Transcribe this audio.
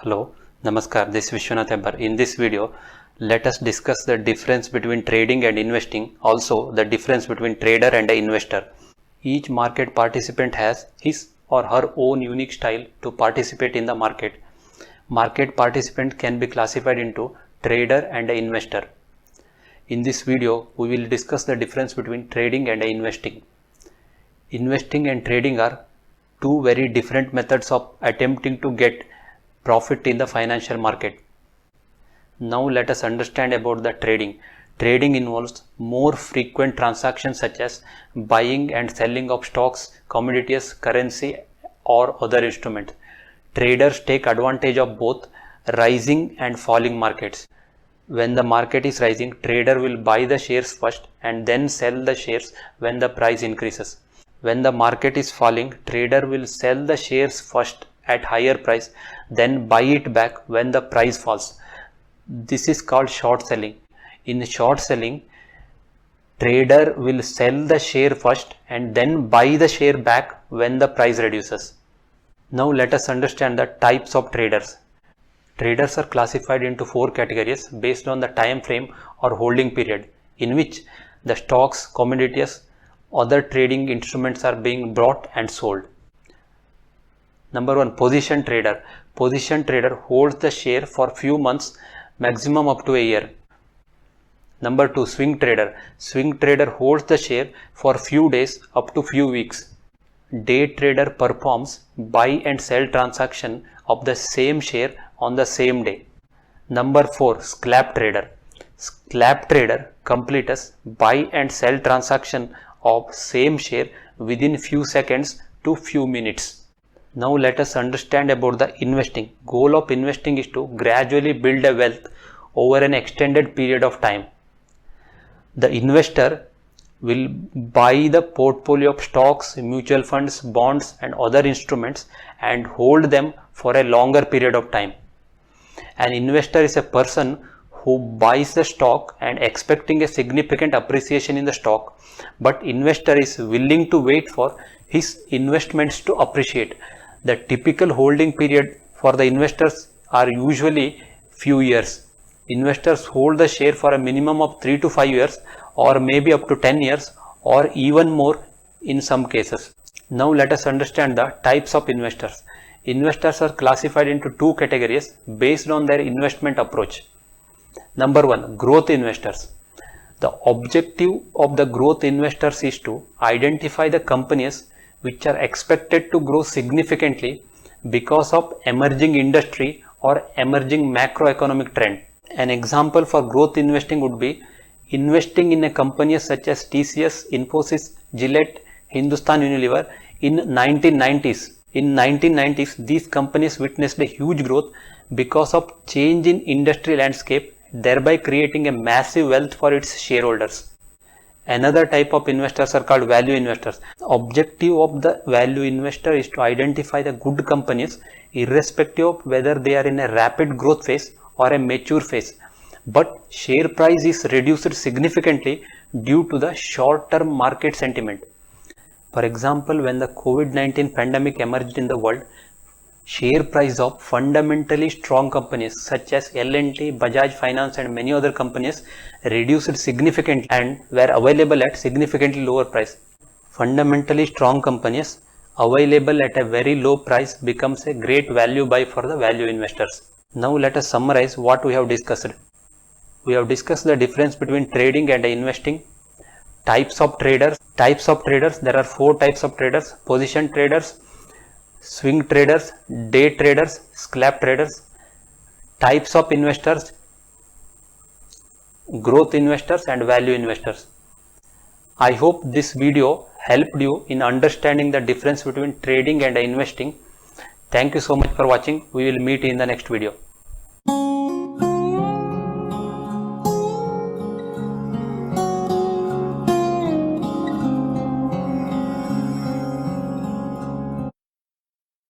Hello, Namaskar, this is Vishwanath Hebbar. In this video, let us discuss the difference between trading and investing, also the difference between trader and an investor. Each market participant has his or her own unique style to participate in the market. Market participant can be classified into trader and an investor. In this video, we will discuss the difference between trading and investing. Investing and trading are two very different methods of attempting to get profit in the financial market. Now let us understand about the trading. Trading involves more frequent transactions such as buying and selling of stocks, commodities, currency or other instruments. Traders take advantage of both rising and falling markets. When the market is rising, trader will buy the shares first and then sell the shares when the price increases. When the market is falling, trader will sell the shares first at higher price, then buy it back when the price falls. This is called short selling. In short selling, trader will sell the share first and then buy the share back when the price reduces. Now let us understand the types of traders. Traders are classified into four categories based on the time frame or holding period in which the stocks, commodities, other trading instruments are being bought and sold. Number 1, position trader. Position trader holds the share for few months, maximum up to a year. Number 2, swing trader. Swing trader holds the share for few days up to few weeks. Day trader performs buy and sell transaction of the same share on the same day. Number 4, scalp trader. Scalp trader completes buy and sell transaction of same share within few seconds to few minutes. Now let us understand about the investing. Goal of investing is to gradually build a wealth over an extended period of time. The investor will buy the portfolio of stocks, mutual funds, bonds and other instruments and hold them for a longer period of time. An investor is a person who buys the stock and expecting a significant appreciation in the stock, but investor is willing to wait for his investments to appreciate. The typical holding period for the investors are usually few years. Investors hold the share for a minimum of 3 to 5 years or maybe up to 10 years or even more in some cases. Now let us understand the types of investors. Investors are classified into two categories based on their investment approach. Number 1, growth investors. The objective of the growth investors is to identify the companies which are expected to grow significantly because of emerging industry or emerging macroeconomic trend. An example for growth investing would be investing in a company such as TCS, Infosys, Gillette, Hindustan Unilever in 1990s. In 1990s, these companies witnessed a huge growth because of change in industry landscape, thereby creating a massive wealth for its shareholders. Another type of investors are called value investors. The objective of the value investor is to identify the good companies irrespective of whether they are in a rapid growth phase or a mature phase, but share price is reduced significantly due to the short-term market sentiment. For example, when the COVID-19 pandemic emerged in the world, share price of fundamentally strong companies such as L&T, Bajaj Finance and many other companies reduced significantly and were available at significantly lower price. Fundamentally strong companies available at a very low price becomes a great value buy for the value investors. Now let us summarize what we have discussed. We have discussed the difference between trading and investing. Types of traders. There are four types of traders: position traders, swing traders, day traders, scalp traders. Types of investors: growth investors and value investors. I hope this video helped you in understanding the difference between trading and investing. Thank you so much for watching. We will meet in the next video.